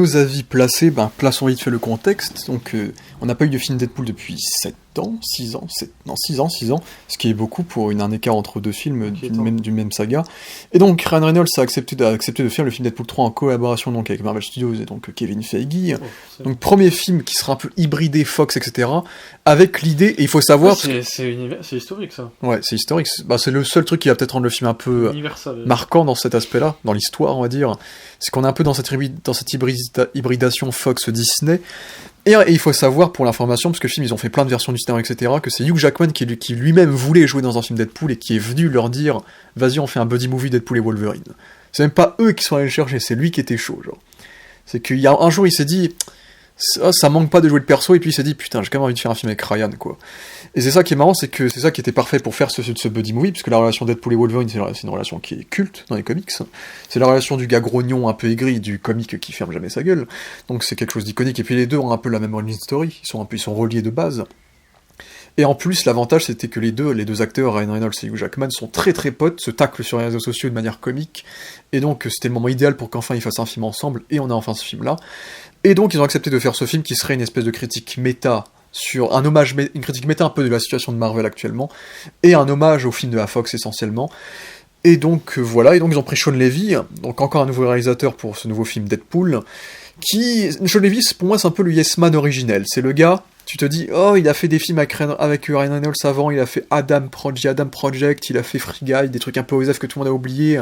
Nos avis placés, plaçons vite fait le contexte. Donc, on n'a pas eu de film Deadpool depuis 6 ans, ce qui est beaucoup pour un écart entre deux films d'une même saga. Et donc, Ryan Reynolds a accepté de faire le film Deadpool 3 en collaboration donc, avec Marvel Studios et donc Kevin Feige. Donc, premier film qui sera un peu hybridé Fox, etc. Avec l'idée, et il faut savoir... C'est historique, ça. Ouais, c'est historique. C'est le seul truc qui va peut-être rendre le film un peu marquant dans cet aspect-là, dans l'histoire, on va dire. C'est qu'on est un peu dans cette hybridation Fox-Disney. Et il faut savoir, pour l'information, parce que le film, ils ont fait plein de versions du cinéma, etc., que c'est Hugh Jackman qui lui-même voulait jouer dans un film Deadpool et qui est venu leur dire « Vas-y, on fait un buddy movie Deadpool et Wolverine ». C'est même pas eux qui sont allés le chercher, c'est lui qui était chaud, genre. C'est qu'il y a un jour, il s'est dit « Ça manque pas de jouer le perso », et puis il s'est dit « Putain, j'ai quand même envie de faire un film avec Ryan, quoi ». Et c'est ça qui est marrant, c'est que c'est ça qui était parfait pour faire ce buddy movie, puisque la relation Deadpool et Wolverine, c'est une relation qui est culte dans les comics. C'est la relation du gars grognon un peu aigri, du comique qui ferme jamais sa gueule. Donc c'est quelque chose d'iconique. Et puis les deux ont un peu la même origin story, ils sont reliés de base. Et en plus, l'avantage, c'était que les deux acteurs, Ryan Reynolds et Hugh Jackman, sont très très potes, se taclent sur les réseaux sociaux de manière comique. Et donc c'était le moment idéal pour qu'enfin ils fassent un film ensemble, et on a enfin ce film-là. Et donc ils ont accepté de faire ce film qui serait une espèce de critique méta sur un hommage, une critique méta un peu de la situation de Marvel actuellement, et un hommage au film de la Fox essentiellement. Et donc voilà, et donc ils ont pris Sean Levy, donc encore un nouveau réalisateur pour ce nouveau film Deadpool, Sean Levy, pour moi c'est un peu le Yes Man originel, c'est le gars, tu te dis, oh il a fait des films avec Ryan Reynolds avant, il a fait Adam Project, il a fait Free Guy, des trucs un peu OSF que tout le monde a oublié,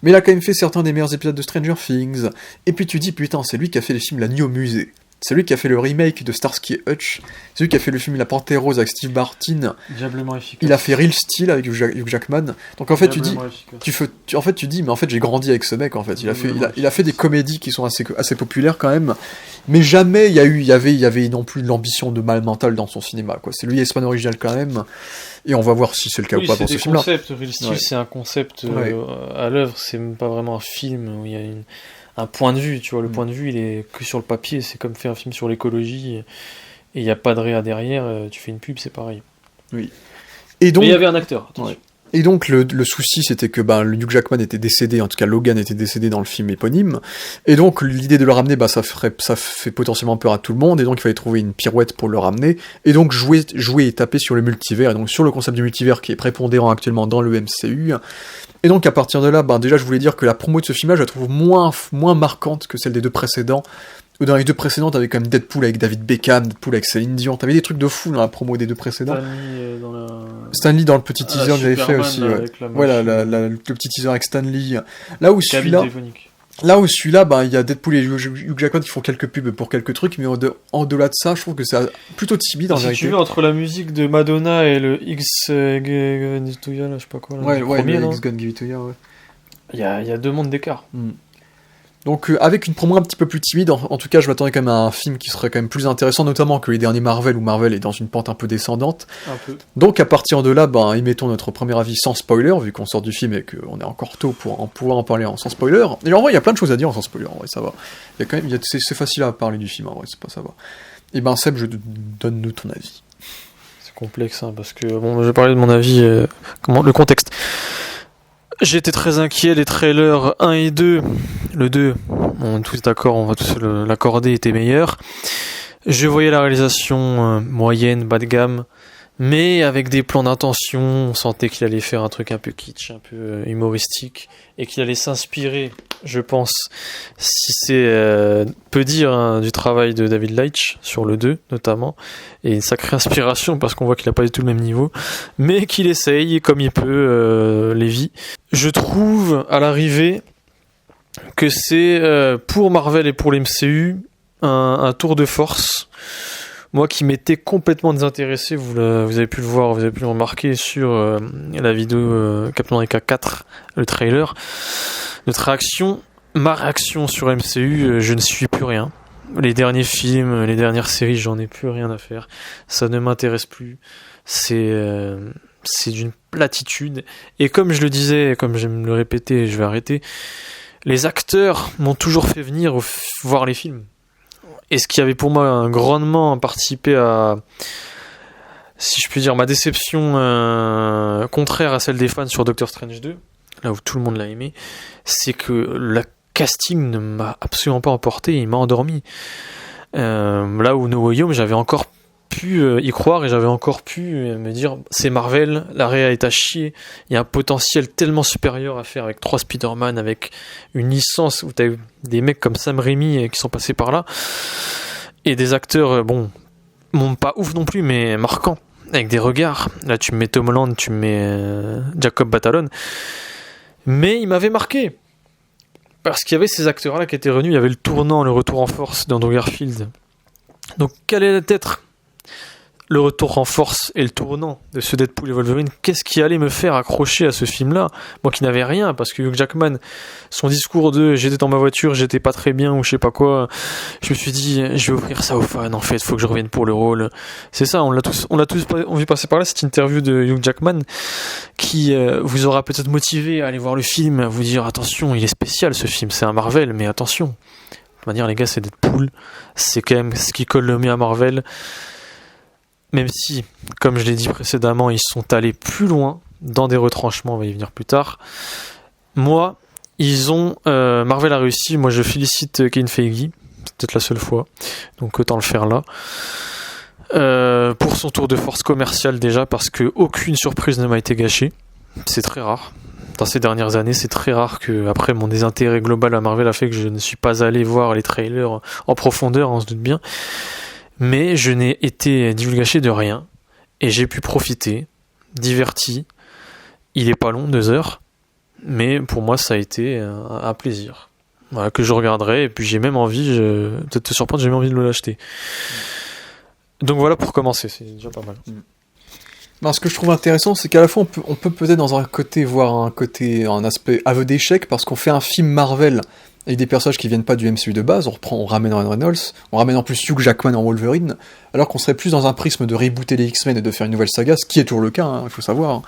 mais il a quand même fait certains des meilleurs épisodes de Stranger Things, et puis tu dis, putain, c'est lui qui a fait les films La Nuit au musée. C'est lui qui a fait le remake de Starsky et Hutch. C'est lui qui a fait le film La Panthère Rose avec Steve Martin. Diablement efficace. Il a fait Real Steel avec Hugh Jackman. Donc en fait tu dis, mais en fait j'ai grandi avec ce mec en fait. Il a fait des comédies qui sont assez populaires quand même. Mais jamais il y avait non plus de l'ambition de mal mental dans son cinéma quoi. C'est lui Yes Man original quand même. Et on va voir si c'est le cas ou pas pour ce film-là. Real Steel, c'est un concept à l'œuvre. C'est même pas vraiment un film où il y a un point de vue, tu vois, le point de vue il est que sur le papier, c'est comme faire un film sur l'écologie et il n'y a pas de réa derrière, tu fais une pub, c'est pareil. Oui. Et donc, mais il y avait un acteur, attention. Ouais. Et donc le souci c'était que le Hugh Jackman était décédé, en tout cas Logan était décédé dans le film éponyme, et donc l'idée de le ramener, ça fait potentiellement peur à tout le monde, et donc il fallait trouver une pirouette pour le ramener, et donc jouer et taper sur le multivers, et donc sur le concept du multivers qui est prépondérant actuellement dans le MCU. Et donc à partir de là, déjà je voulais dire que la promo de ce film-là, je la trouve moins marquante que celle des deux précédents. Dans les deux précédents, t'avais quand même Deadpool avec David Beckham, Deadpool avec Céline Dion, t'avais des trucs de fou dans la promo des deux précédents. Stan Lee dans le petit teaser que j'avais fait aussi, ouais. Voilà, le petit teaser avec Stan Lee. Là où celui-là, il y a Deadpool et Hugh Jackman qui font quelques pubs pour quelques trucs, mais en-delà de ça, je trouve que c'est plutôt timide en vérité. Si tu veux, entre la musique de Madonna et le X Give It To Ya, je sais pas quoi. Là, le X Gun Give It To Ya, ouais. Il y a 2 mondes d'écart. Donc avec une promo un petit peu plus timide, en tout cas je m'attendais quand même à un film qui serait quand même plus intéressant, notamment que les derniers Marvel, où Marvel est dans une pente un peu descendante. Un peu. Donc à partir de là, émettons notre premier avis sans spoiler, vu qu'on sort du film et qu'on est encore tôt pour pouvoir en parler sans spoiler. Et en vrai il y a plein de choses à dire sans spoiler, en vrai ça va. C'est facile à parler du film, en vrai ça va. Et Seb, donne-nous ton avis. C'est complexe, parce que, je vais parler de mon avis, le contexte. J'étais très inquiet, les trailers 1 et 2, le 2, on est tous d'accord, on va tous l'accorder, était meilleur. Je voyais la réalisation moyenne, bas de gamme, mais avec des plans d'intention, on sentait qu'il allait faire un truc un peu kitsch, un peu humoristique, et qu'il allait s'inspirer, je pense, si c'est peu dire, du travail de David Leitch, sur le 2 notamment, et une sacrée inspiration, parce qu'on voit qu'il n'a pas du tout le même niveau, mais qu'il essaye, comme il peut, Lévy. Je trouve, à l'arrivée, que c'est, pour Marvel et pour l'MCU, un tour de force. Moi qui m'étais complètement désintéressé, vous avez pu le voir, vous avez pu le remarquer sur la vidéo Captain America 4, le trailer. Ma réaction sur MCU, je ne suis plus rien. Les derniers films, les dernières séries, j'en ai plus rien à faire. Ça ne m'intéresse plus. C'est d'une platitude. Et comme je le disais, comme j'aime le répéter, je vais arrêter, les acteurs m'ont toujours fait venir voir les films. Et ce qui avait pour moi grandement participé à, si je puis dire, ma déception contraire à celle des fans sur Doctor Strange 2, là où tout le monde l'a aimé, c'est que la casting ne m'a absolument pas emporté, il m'a endormi. Là où No Way Home, j'avais encore pu y croire et j'avais encore pu me dire c'est Marvel, la réa est à chier, il y a un potentiel tellement supérieur à faire avec 3 Spider-Man, avec une licence où t'as eu des mecs comme Sam Raimi qui sont passés par là et des acteurs pas ouf non plus mais marquants avec des regards. Là tu me mets Tom Holland, tu me mets Jacob Batalon, mais il m'avait marqué parce qu'il y avait ces acteurs là qui étaient revenus, il y avait le retour en force d'Andrew Garfield. Donc quel allait être le retour en force et le tournant de ce Deadpool et Wolverine? Qu'est-ce qui allait me faire accrocher à ce film-là? Moi qui n'avais rien, parce que Hugh Jackman, son discours de j'étais dans ma voiture, j'étais pas très bien ou je sais pas quoi, je me suis dit je vais offrir ça aux fans, en fait, faut que je revienne pour le rôle. C'est ça, on l'a tous vu passer par là, cette interview de Hugh Jackman qui vous aura peut-être motivé à aller voir le film, à vous dire attention, il est spécial ce film, c'est un Marvel, mais attention. De toute manière, les gars, c'est Deadpool, c'est quand même ce qui colle le mieux à Marvel. Même si, comme je l'ai dit précédemment, ils sont allés plus loin dans des retranchements, on va y venir plus tard. Moi, Marvel a réussi. Moi, je félicite Kevin Feige. C'est peut-être la seule fois, donc autant le faire là. Pour son tour de force commercial déjà, parce que aucune surprise ne m'a été gâchée. C'est très rare. Dans ces dernières années, c'est très rare que, après mon désintérêt global à Marvel a fait que je ne suis pas allé voir les trailers en profondeur, on se doute bien. Mais je n'ai été divulgaché de rien et j'ai pu profiter, diverti. Il est pas long, 2 heures, mais pour moi ça a été un plaisir. Voilà, que je regarderai et puis j'ai même envie, peut-être te surprendre, j'ai même envie de l'acheter. Donc voilà pour commencer, c'est déjà pas mal. Ben, ce que je trouve intéressant, c'est qu'à la fois on peut peut-être dans un côté voir un aspect aveu d'échec parce qu'on fait un film Marvel avec des personnages qui viennent pas du MCU de base, on ramène Ryan Reynolds, on ramène en plus Hugh Jackman en Wolverine, alors qu'on serait plus dans un prisme de rebooter les X-Men et de faire une nouvelle saga, ce qui est toujours le cas, il faut savoir.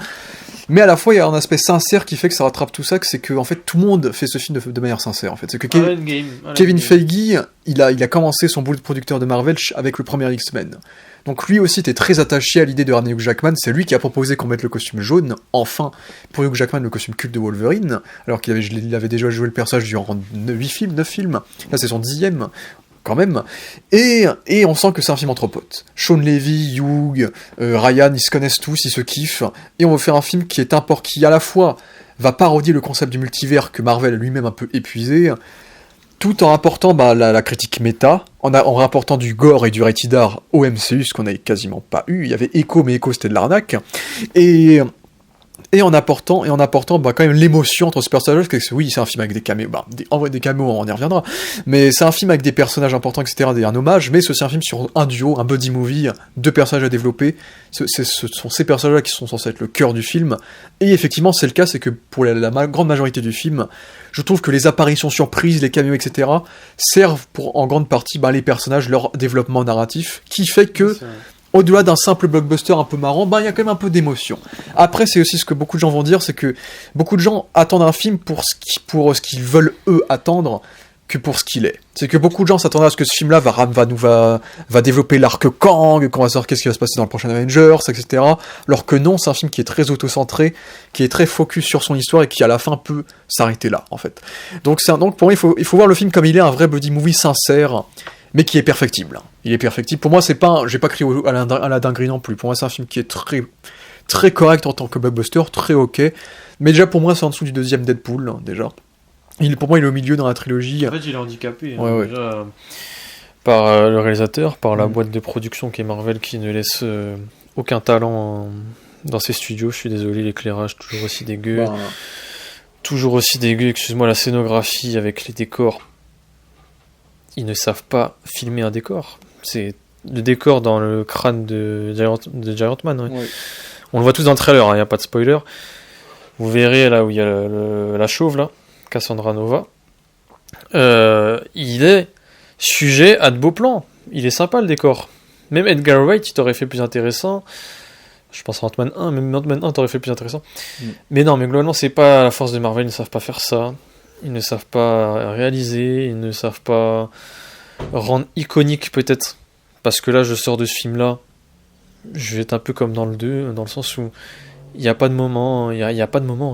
Mais à la fois, il y a un aspect sincère qui fait que ça rattrape tout ça, que c'est que en fait tout le monde fait ce film de manière sincère. En fait, c'est que Kevin Feige, il a commencé son boulot de producteur de Marvel avec le premier X-Men. Donc lui aussi était très attaché à l'idée de ramener Hugh Jackman, c'est lui qui a proposé qu'on mette le costume jaune, enfin, pour Hugh Jackman, le costume culte de Wolverine, alors qu'il avait déjà joué le personnage durant 9 films, là c'est son 10e, quand même, et on sent que c'est un film entre potes. Sean Levy, Hugh, Ryan, ils se connaissent tous, ils se kiffent, et on veut faire un film qui à la fois va parodier le concept du multivers que Marvel a lui-même un peu épuisé, tout en rapportant la critique méta, en rapportant du gore et du rated R au MCU, ce qu'on n'avait quasiment pas eu. Il y avait Echo, mais Echo c'était de l'arnaque. Et en apportant quand même l'émotion entre ces personnages, parce que oui, c'est un film avec des caméos, des caméos, on y reviendra, mais c'est un film avec des personnages importants, etc., un hommage, mais c'est aussi un film sur un duo, un buddy movie, 2 personnages à développer, ce sont ces personnages-là qui sont censés être le cœur du film, et effectivement, c'est le cas, c'est que pour la grande majorité du film, je trouve que les apparitions surprises, les caméos, etc., servent pour, en grande partie, les personnages, leur développement narratif, qui fait que, au-delà d'un simple blockbuster un peu marrant, il y a quand même un peu d'émotion. Après, c'est aussi ce que beaucoup de gens vont dire, c'est que beaucoup de gens attendent un film pour ce qu'ils veulent eux attendre, que pour ce qu'il est. C'est que beaucoup de gens s'attendaient à ce que ce film-là va développer l'arc Kang, qu'on va savoir qu'est-ce qui va se passer dans le prochain Avengers, etc. Alors que non, c'est un film qui est très auto-centré, qui est très focus sur son histoire et qui à la fin peut s'arrêter là, en fait. Donc pour moi, il faut voir le film comme il est, un vrai buddy movie sincère, mais qui est perfectible. Il est perfectible. Pour moi, j'ai pas crié à la dinguerie non plus. Pour moi, c'est un film qui est très, très correct en tant que blockbuster, très ok. Mais déjà, pour moi, c'est en dessous du 2e Deadpool, déjà. Pour moi, il est au milieu dans la trilogie. En fait, il est handicapé. Ouais. Déjà, par le réalisateur, par la boîte de production qui est Marvel, qui ne laisse aucun talent dans ses studios. Je suis désolé, l'éclairage toujours aussi dégueu. Toujours aussi dégueu, excuse-moi, la scénographie avec les décors. Ils ne savent pas filmer un décor. C'est le décor dans le crâne de Giant Man. Ouais. Ouais. On le voit tous dans le trailer, il n'y a pas de spoiler. Vous verrez là où il y a la chauve, là, Cassandra Nova. Il est sujet à de beaux plans. Il est sympa le décor. Même Edgar Wright, il t'aurait fait plus intéressant. Je pense à Ant-Man 1, même Ant-Man 1 t'aurait fait plus intéressant. Mais non, mais globalement, c'est pas la force de Marvel, ils ne savent pas faire ça. Ils ne savent pas réaliser, ils ne savent pas rendre iconique peut-être. Parce que là, je sors de ce film-là, je vais être un peu comme dans le 2, dans le sens où il n'y a pas de moment,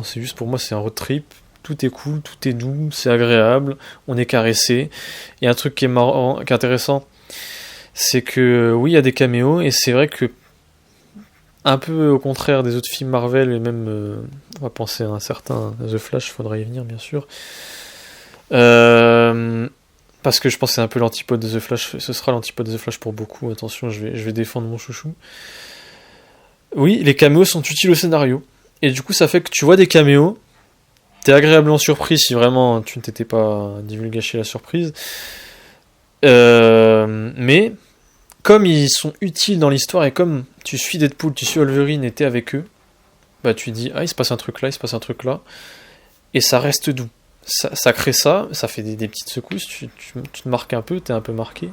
c'est juste pour moi, c'est un road trip. tout est cool, tout est doux, c'est agréable, on est caressé. Et un truc qui est marrant, qui est intéressant, c'est que oui, il y a des caméos, et c'est vrai que un peu au contraire des autres films Marvel, et même on va penser à un certain The Flash, faudra y venir bien sûr. Parce que je pense que c'est un peu l'antipode de The Flash, ce sera l'antipode de The Flash pour beaucoup, attention, je vais défendre mon chouchou. Oui, les caméos sont utiles au scénario, et du coup ça fait que tu vois des caméos, t'es agréablement surpris si vraiment tu ne t'étais pas divulgaché la surprise, mais comme ils sont utiles dans l'histoire, et comme tu suis Deadpool, tu suis Wolverine et t'es avec eux, bah tu dis, ah il se passe un truc là, il se passe un truc là, et ça reste doux. Ça crée ça fait des petites secousses, tu te marques un peu, t'es un peu marqué,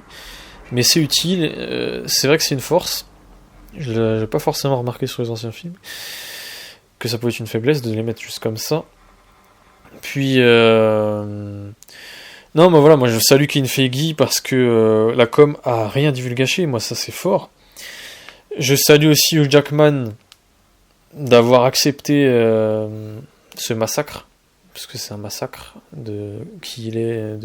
mais c'est utile, c'est vrai que c'est une force, je l'ai pas forcément remarqué sur les anciens films, que ça pouvait être une faiblesse de les mettre juste comme ça. Puis, non, bah voilà, moi je salue Kevin Feige parce que la com a rien divulgaché, moi ça c'est fort. Je salue aussi Hugh Jackman d'avoir accepté ce massacre, parce que c'est un massacre de qui il est,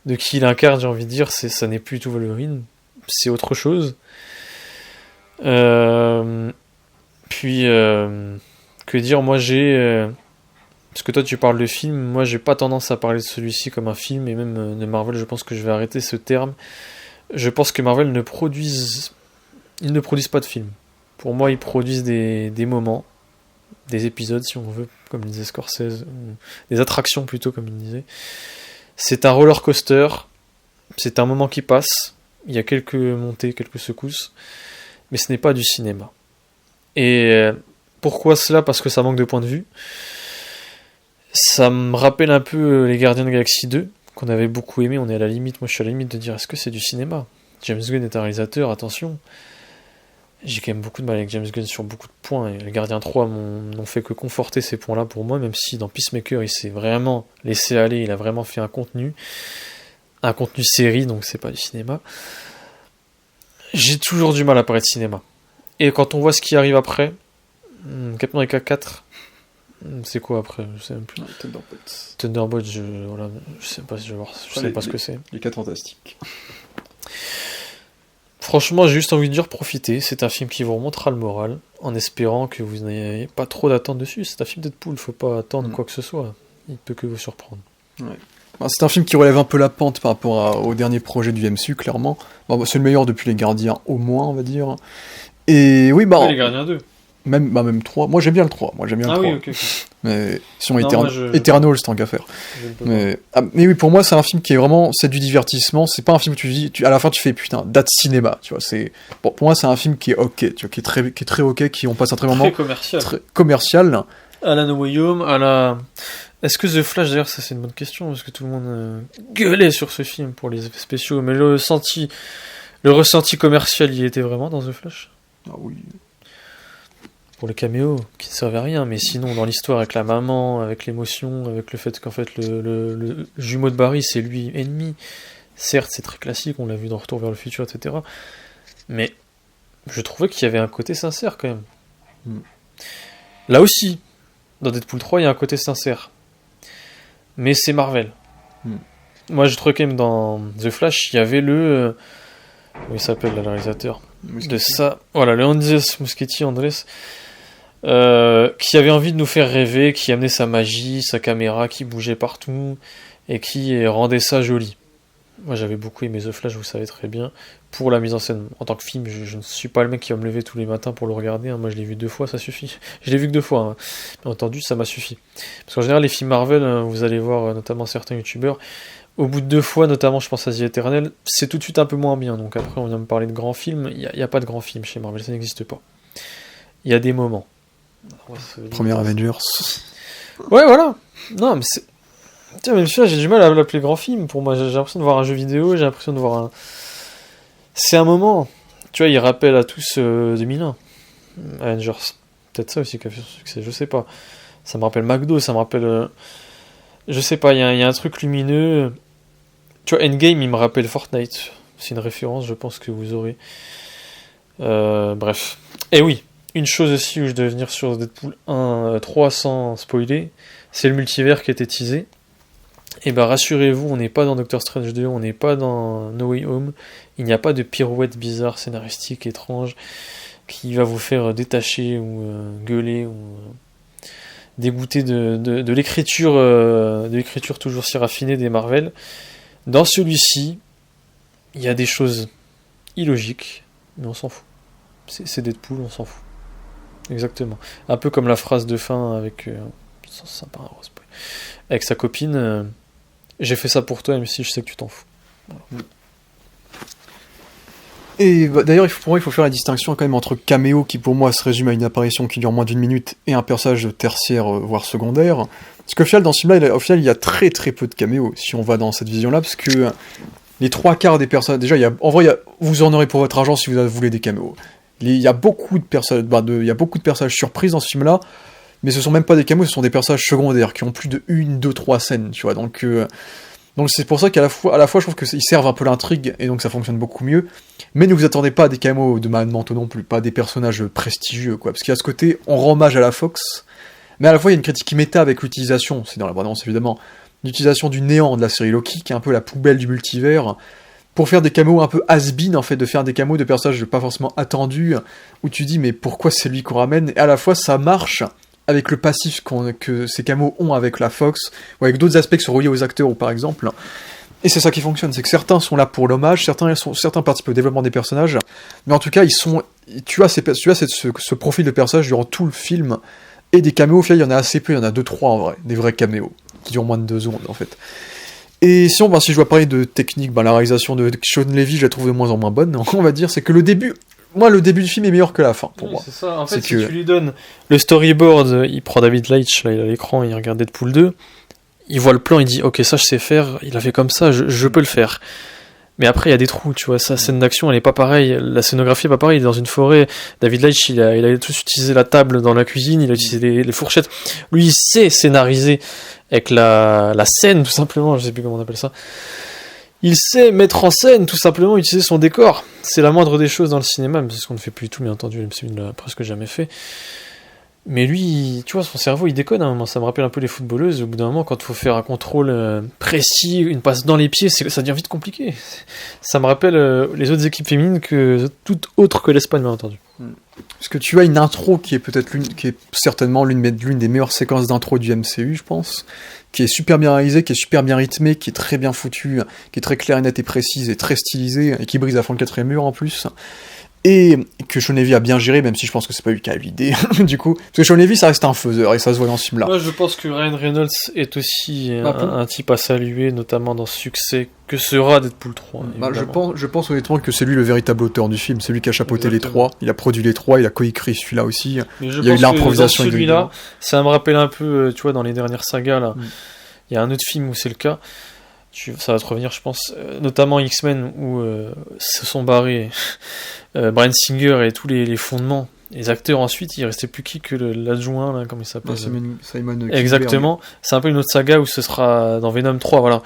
de qui il incarne, j'ai envie de dire, ça n'est plus tout Wolverine, c'est autre chose. Puis, que dire, moi j'ai... parce que toi tu parles de film, moi j'ai pas tendance à parler de celui-ci comme un film, et même de Marvel, je pense que je vais arrêter ce terme. Je pense que Marvel ne produisent pas de films. Pour moi, ils produisent des moments, des épisodes si on veut, comme disait Scorsese, ou des attractions plutôt, comme il disait. C'est un roller coaster, c'est un moment qui passe, il y a quelques montées, quelques secousses, mais ce n'est pas du cinéma. Et pourquoi cela ? Parce que ça manque de point de vue. Ça me rappelle un peu les Gardiens de la Galaxie 2, qu'on avait beaucoup aimé. On est à la limite, moi je suis à la limite de dire, est-ce que c'est du cinéma ? James Gunn est un réalisateur, attention. J'ai quand même beaucoup de mal avec James Gunn sur beaucoup de points, et les Gardiens 3 n'ont fait que conforter ces points-là pour moi, même si dans Peacemaker il s'est vraiment laissé aller, il a vraiment fait un contenu série, donc c'est pas du cinéma. J'ai toujours du mal à parler de cinéma. Et quand on voit ce qui arrive après, Captain America 4, c'est quoi après ? Je sais même plus. Thunderbolt, je sais pas si je vais voir, je sais pas ce que c'est. Les 4 fantastiques. Franchement, j'ai juste envie de dire profitez, c'est un film qui vous remontera le moral, en espérant que vous n'ayez pas trop d'attentes dessus. C'est un film Deadpool, faut pas attendre quoi que ce soit, il peut que vous surprendre. Ouais. C'est un film qui relève un peu la pente par rapport au dernier projet du MCU, clairement. C'est le meilleur depuis les Gardiens, au moins, on va dire. Et oui, les Gardiens 2. Même 3. Moi, j'aime bien le 3. Oui, ok. Mais sinon, Eternal, c'est tant qu'à faire. Mais oui, pour moi, c'est un film qui est vraiment... C'est du divertissement. C'est pas un film où tu dis... à la fin, tu fais, putain, date cinéma, tu vois. Pour moi, c'est un film qui est ok, tu vois, qui est très ok, qui on passe un très moment... Très commercial. Alan Williams, Est-ce que The Flash, d'ailleurs, ça c'est une bonne question, parce que tout le monde gueulait sur ce film pour les effets spéciaux, mais le ressenti commercial, il était vraiment dans The Flash ? Ah oui. Pour les caméos, qui ne servaient à rien, mais sinon, dans l'histoire, avec la maman, avec l'émotion, avec le fait qu'en fait, le jumeau de Barry, c'est lui ennemi. Certes, c'est très classique, on l'a vu dans Retour vers le futur, etc. Mais je trouvais qu'il y avait un côté sincère, quand même. Là aussi, dans Deadpool 3, il y a un côté sincère. Mais c'est Marvel. Moi, je trouvais quand même dans The Flash, il y avait comment il s'appelle, le réalisateur de ça. Voilà, le Andrés, qui avait envie de nous faire rêver, qui amenait sa magie, sa caméra qui bougeait partout, et qui rendait ça joli. Moi, j'avais beaucoup aimé The Flash, vous savez très bien, pour la mise en scène. En tant que film, je ne suis pas le mec qui va me lever tous les matins pour le regarder. Moi, je l'ai vu 2 fois, ça suffit. Je l'ai vu que 2 fois. Bien entendu, ça m'a suffi. Parce qu'en général, les films Marvel, vous allez voir notamment certains youtubeurs, au bout de 2 fois, notamment, je pense à The Eternal, c'est tout de suite un peu moins bien. Donc après, on vient me parler de grands films. Il n'y a pas de grands films chez Marvel, ça n'existe pas. Il y a des moments. Premier Avengers. Ouais, voilà. Non, mais c'est... Tiens, même celui-là, j'ai du mal à l'appeler grand film. Pour moi, j'ai l'impression de voir un jeu vidéo, j'ai l'impression de voir un... C'est un moment. Tu vois, il rappelle à tous 2001. Avengers. Peut-être ça aussi qui a fait son succès, je sais pas. Ça me rappelle McDo, ça me rappelle... Je sais pas, il y a un truc lumineux. Tu vois, Endgame, il me rappelle Fortnite. C'est une référence, je pense que vous aurez. Bref. Et oui, Une chose aussi où je devais venir sur Deadpool 1, 3 sans spoiler, c'est le multivers qui a été teasé. Et bah rassurez-vous, on n'est pas dans Doctor Strange 2, on n'est pas dans No Way Home, il n'y a pas de pirouette bizarre, scénaristique, étrange, qui va vous faire détacher ou gueuler ou dégoûter de l'écriture toujours si raffinée des Marvel. Dans celui-ci, il y a des choses illogiques, mais on s'en fout. C'est Deadpool, on s'en fout. Exactement. Un peu comme la phrase de fin avec avec sa copine. J'ai fait ça pour toi, même si je sais que tu t'en fous. Voilà. Et bah, d'ailleurs, pour moi, il faut faire la distinction quand même entre caméo, qui pour moi se résume à une apparition qui dure moins d'1 minute, et un personnage tertiaire, voire secondaire. Parce qu'au final, dans ce film-là, il y a très très peu de caméos, si on va dans cette vision-là, parce que les 3/4 des personnages... Déjà, vous en aurez pour votre argent si vous voulez des caméos. Il y a beaucoup de personnages surprises dans ce film-là, mais ce sont même pas des caméos, ce sont des personnages secondaires, qui ont plus de 1, 2, 3 scènes, tu vois, donc c'est pour ça qu'à la fois, je trouve qu'ils servent un peu l'intrigue, et donc ça fonctionne beaucoup mieux, mais ne vous attendez pas à des caméos de malades mentaux non plus, pas des personnages prestigieux, quoi, parce qu'il y a ce côté, on rend hommage à la Fox, mais à la fois il y a une critique méta avec l'utilisation, c'est dans la bande-annonce évidemment, l'utilisation du néant de la série Loki, qui est un peu la poubelle du multivers, pour faire des caméos un peu has-been, en fait, de faire des caméos de personnages pas forcément attendus, où tu dis, mais pourquoi c'est lui qu'on ramène, et à la fois ça marche avec le passif que ces caméos ont avec la Fox, ou avec d'autres aspects qui sont reliés aux acteurs, ou par exemple. Et c'est ça qui fonctionne, c'est que certains sont là pour l'hommage, certains participent au développement des personnages, mais en tout cas, tu as ce profil de personnage durant tout le film, et des caméos, au final, il y en a assez peu, il y en a 2-3 en vrai, des vrais caméos, qui durent moins de 2 secondes, en fait. Et si je dois parler de technique, la réalisation de Sean Levy, je la trouve de moins en moins bonne, on va dire, c'est que le début du film est meilleur que la fin, pour moi. C'est ça, en fait, si tu lui donnes le storyboard, il prend David Leitch, là, il a l'écran, il regarde Deadpool 2, il voit le plan, il dit, ok, ça je sais faire, il a fait comme ça, je peux le faire. Mais après, il y a des trous, tu vois, sa scène d'action, elle est pas pareille, la scénographie est pas pareille, il est dans une forêt, David Leitch, il a tous utilisé la table dans la cuisine, il a utilisé les fourchettes, lui, il sait scénariser avec la scène, tout simplement, je sais plus comment on appelle ça. Il sait mettre en scène, tout simplement, utiliser son décor. C'est la moindre des choses dans le cinéma, mais c'est ce qu'on ne fait plus du tout, bien entendu, le MCU ne l'a presque jamais fait. Mais lui, tu vois, son cerveau, il déconne à un moment. Ça me rappelle un peu les footballeuses. Au bout d'un moment, quand il faut faire un contrôle précis, une passe dans les pieds, ça devient vite compliqué. Ça me rappelle les autres équipes féminines que toutes autres que l'Espagne, bien entendu. Parce que tu as une intro qui est certainement l'une des meilleures séquences d'intro du MCU, je pense, qui est super bien réalisée, qui est super bien rythmée, qui est très bien foutue, qui est très claire et nette et précise et très stylisée, et qui brise à fond le 4ème mur en plus. Et que Sean Levy a bien géré, même si je pense que c'est pas lui qui a eu l'idée, du coup. Parce que Sean Levy, ça reste un faiseur, et ça se voit dans ce film-là. Moi, je pense que Ryan Reynolds est aussi un type à saluer, notamment dans ce succès que sera Deadpool 3. Je pense honnêtement que c'est lui le véritable auteur du film, c'est lui qui a chapeauté les 3, il a produit les 3, il a coécrit celui-là aussi. Il y a eu l'improvisation. Celui-là, ça me rappelle un peu, tu vois, dans les dernières sagas, là, il y a un autre film où c'est le cas. Ça va te revenir, je pense, notamment X-Men, où se sont barrés Bryan Singer et tous les fondements. Les acteurs, ensuite, il restait plus que l'adjoint, là, comment il s'appelle Simon Exactement. C'est un peu une autre saga où ce sera dans Venom 3, voilà.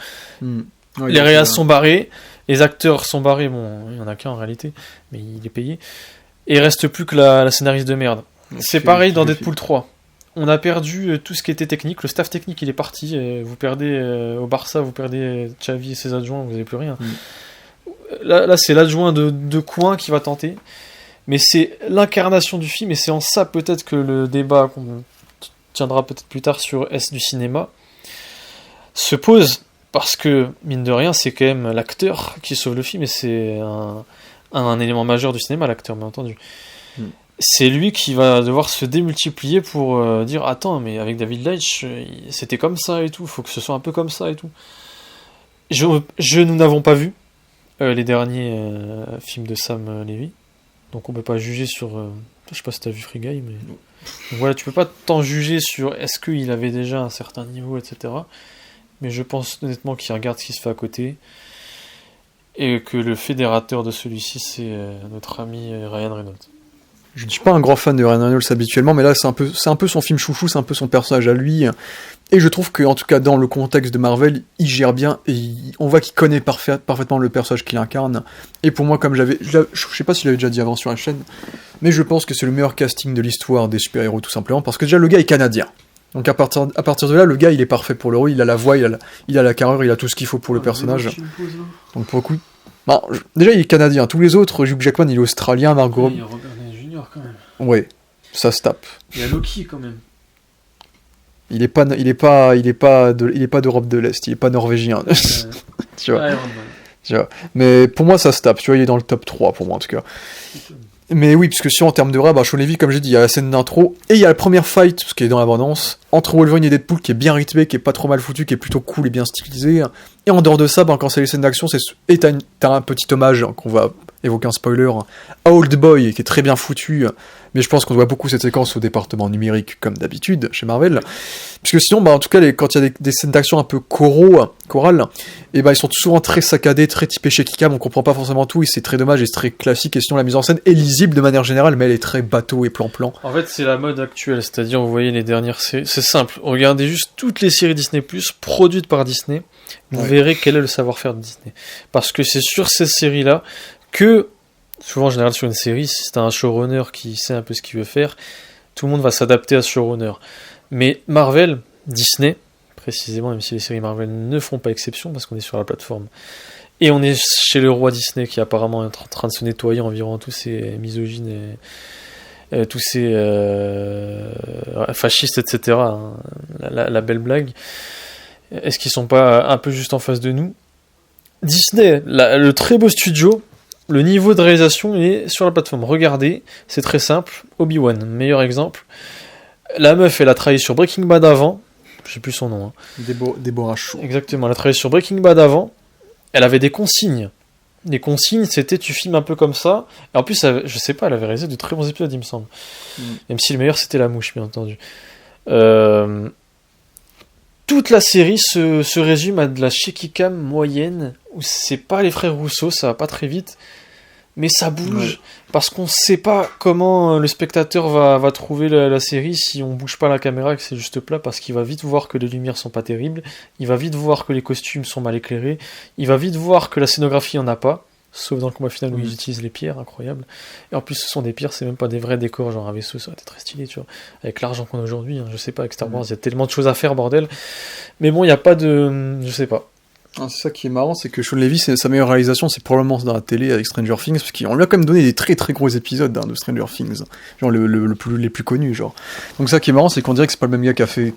Ouais, les réals sont barrés, les acteurs sont barrés, bon, il y en a qu'un en réalité, mais il est payé. Et il reste plus que la scénariste de merde. C'est pareil dans Deadpool 3. On a perdu tout ce qui était technique, le staff technique il est parti, vous perdez au Barça, vous perdez Xavi et ses adjoints, vous n'avez plus rien. Là c'est l'adjoint de coin qui va tenter, mais c'est l'incarnation du film, et c'est en ça peut-être que le débat qu'on tiendra peut-être plus tard sur Est du cinéma se pose, parce que mine de rien c'est quand même l'acteur qui sauve le film, et c'est un élément majeur du cinéma, l'acteur bien entendu. C'est lui qui va devoir se démultiplier pour dire attends, mais avec David Leitch c'était comme ça et tout, faut que ce soit un peu comme ça et tout. Nous n'avons pas vu les derniers films de Sam Levy, donc on peut pas juger sur je sais pas si t'as vu Free Guy, mais donc voilà, tu peux pas tant juger sur est-ce qu'il avait déjà un certain niveau, etc. Mais je pense honnêtement qu'il regarde ce qui se fait à côté, et que le fédérateur de celui-ci c'est notre ami Ryan Reynolds. Je ne suis pas un grand fan de Ryan Reynolds habituellement, mais là c'est un peu son film chouchou, c'est un peu son personnage à lui, Et je trouve que, en tout cas, dans le contexte de Marvel, il gère bien, et on voit qu'il connaît parfaitement le personnage qu'il incarne. Et pour moi, comme je sais pas si je l'avais déjà dit avant sur la chaîne, mais je pense que c'est le meilleur casting de l'histoire des super-héros, tout simplement, parce que déjà, le gars est canadien. Donc à partir de là, le gars, il est parfait pour le rôle, il a la voix, il a la carrure, il a tout ce qu'il faut pour le personnage. Donc pour le coup... Bon, déjà, il est canadien. Tous les autres, Hugh Jackman, il est australien, Margot... Il y a Robert Downey Jr. quand même. Ouais, ça se tape. Il y a Loki quand même. Il est pas d'Europe de l'Est, il est pas norvégien. Tu vois. Mais pour moi, ça se tape. Tu vois, il est dans le top 3 pour moi en tout cas. Mais oui, parce que si en termes de rap, Sean Levy, comme j'ai dit, il y a la scène d'intro, et il y a la première fight, ce qui est dans l'abondance, entre Wolverine et Deadpool, qui est bien rythmé, qui est pas trop mal foutu, qui est plutôt cool et bien stylisé. Et en dehors de ça, quand c'est les scènes d'action, t'as un petit hommage, qu'on va évoquer un spoiler, à Old Boy, qui est très bien foutu. Mais je pense qu'on doit beaucoup cette séquence au département numérique, comme d'habitude, chez Marvel. Puisque sinon, en tout cas, quand il y a des scènes d'action un peu chorales, et ils sont souvent très saccadés, très typés chez Kikam, on comprend pas forcément tout, et c'est très dommage, et c'est très classique, et sinon la mise en scène est lisible de manière générale, mais elle est très bateau et plan-plan. En fait, c'est la mode actuelle, c'est-à-dire, vous voyez les dernières séries, c'est simple, regardez juste toutes les séries Disney+, produites par Disney, vous verrez quel est le savoir-faire de Disney. Parce que c'est sur ces séries-là que... Souvent, en général, sur une série, si c'est un showrunner qui sait un peu ce qu'il veut faire, tout le monde va s'adapter à ce showrunner. Mais Marvel, Disney, précisément, même si les séries Marvel ne font pas exception, parce qu'on est sur la plateforme, et on est chez le roi Disney, qui apparemment est en train de se nettoyer environ tous ces misogynes et tous ces fascistes, etc. Hein, la belle blague. Est-ce qu'ils sont pas un peu juste en face de nous ? Disney, le très beau studio, le niveau de réalisation est sur la plateforme. Regardez, c'est très simple. Obi-Wan, meilleur exemple. La meuf, elle a travaillé sur Breaking Bad avant. Je sais plus son nom. Deborah Shaw. Exactement, elle a travaillé sur Breaking Bad avant. Elle avait des consignes. Les consignes, c'était tu filmes un peu comme ça. Et en plus, je sais pas, elle avait réalisé de très bons épisodes, il me semble. Même si le meilleur, c'était La Mouche, bien entendu. Toute la série se résume à de la shaky cam moyenne, où c'est pas les frères Rousseau, ça va pas très vite, mais ça bouge, parce qu'on sait pas comment le spectateur va trouver la série si on bouge pas la caméra et que c'est juste plat, parce qu'il va vite voir que les lumières sont pas terribles, il va vite voir que les costumes sont mal éclairés, il va vite voir que la scénographie en a pas, sauf dans le combat final où ils utilisent les pierres, incroyable. Et en plus, ce sont des pierres, c'est même pas des vrais décors, genre un vaisseau, ça aurait été très stylé, tu vois. Avec l'argent qu'on a aujourd'hui, je sais pas, avec Star Wars, il y a tellement de choses à faire, bordel. Mais bon, il y a pas de... je sais pas. C'est ça qui est marrant, c'est que Sean Levy, sa meilleure réalisation, c'est probablement dans la télé avec Stranger Things, parce qu'on lui a quand même donné des très très gros épisodes de Stranger Things, genre les plus connus, genre. Donc ça qui est marrant, c'est qu'on dirait que c'est pas le même gars qui a fait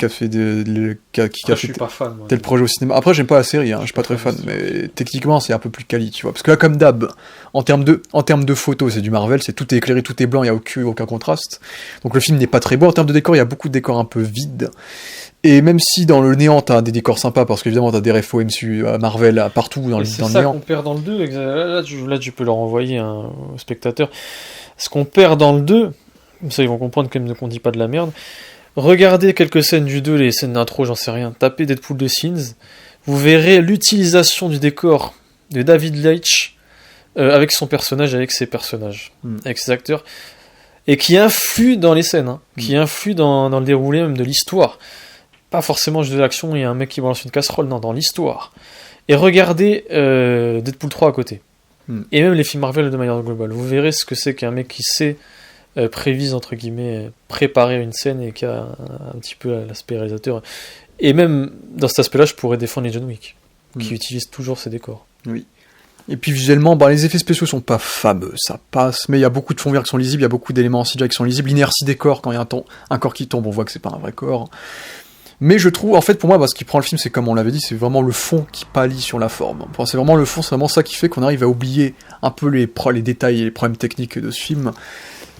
tel projet au cinéma. Après, j'aime pas la série, je suis pas très fan, mais techniquement c'est un peu plus quali, tu vois. Parce que là, comme d'hab, en termes de photos, c'est du Marvel, c'est tout est éclairé, tout est blanc, il y a aucun contraste. Donc le film n'est pas très beau. En termes de décor, il y a beaucoup de décors un peu vides. Et même si dans le néant t'as des décors sympas, parce qu'évidemment t'as des refs au MCU, à Marvel, partout dans le néant. C'est ça qu'on perd dans le 2, là tu peux leur envoyer aux spectateurs. Ce qu'on perd dans le 2, comme ça ils vont comprendre quand même qu'on dit pas de la merde. Regardez quelques scènes du 2, les scènes d'intro, j'en sais rien, tapez Deadpool de Scenes, vous verrez l'utilisation du décor de David Leitch avec son personnage, avec ses personnages, avec ses acteurs, et qui influe dans les scènes, qui influe dans le déroulé même de l'histoire. Pas forcément juste de l'action et un mec qui balance une casserole, non, dans l'histoire. Et regardez Deadpool 3 à côté. Et même les films Marvel de manière globale. Vous verrez ce que c'est qu'un mec qui sait prévise, entre guillemets, préparer une scène et qui a un petit peu l'aspect réalisateur. Et même dans cet aspect-là, je pourrais défendre les John Wick, qui utilisent toujours ces décors. Oui. Et puis visuellement, les effets spéciaux sont pas fameux, ça passe, mais il y a beaucoup de fonds verts qui sont lisibles, il y a beaucoup d'éléments CGI qui sont lisibles. L'inertie des corps, quand il y a un corps qui tombe, on voit que c'est pas un vrai corps. Mais je trouve, en fait, pour moi, ce qui prend le film, c'est comme on l'avait dit, c'est vraiment le fond qui pâlit sur la forme. Enfin, c'est vraiment le fond, c'est vraiment ça qui fait qu'on arrive à oublier un peu les détails et les problèmes techniques de ce film.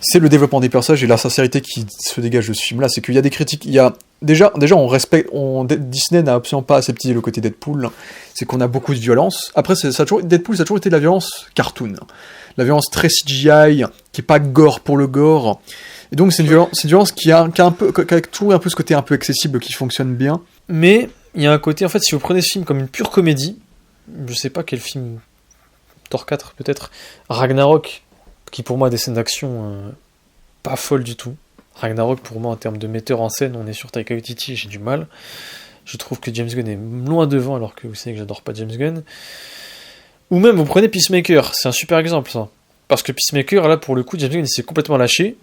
C'est le développement des personnages et la sincérité qui se dégage de ce film-là. C'est qu'il y a des critiques, il y a déjà Disney n'a absolument pas aseptisé le côté Deadpool. C'est qu'on a beaucoup de violence. Après, Deadpool, ça a toujours été de la violence cartoon, la violence très CGI, qui est pas gore pour le gore. Et donc c'est une violence qui a toujours un peu ce côté un peu accessible qui fonctionne bien. Mais il y a un côté, en fait, si vous prenez ce film comme une pure comédie, je sais pas quel film, Thor 4 peut-être, Ragnarok, qui pour moi a des scènes d'action pas folles du tout. Ragnarok pour moi en termes de metteur en scène, on est sur Taika Waititi, j'ai du mal. Je trouve que James Gunn est loin devant, alors que vous savez que j'adore pas James Gunn. Ou même, vous prenez Peacemaker, c'est un super exemple, ça. Parce que Peacemaker, là, pour le coup, James Gunn, il s'est complètement lâché.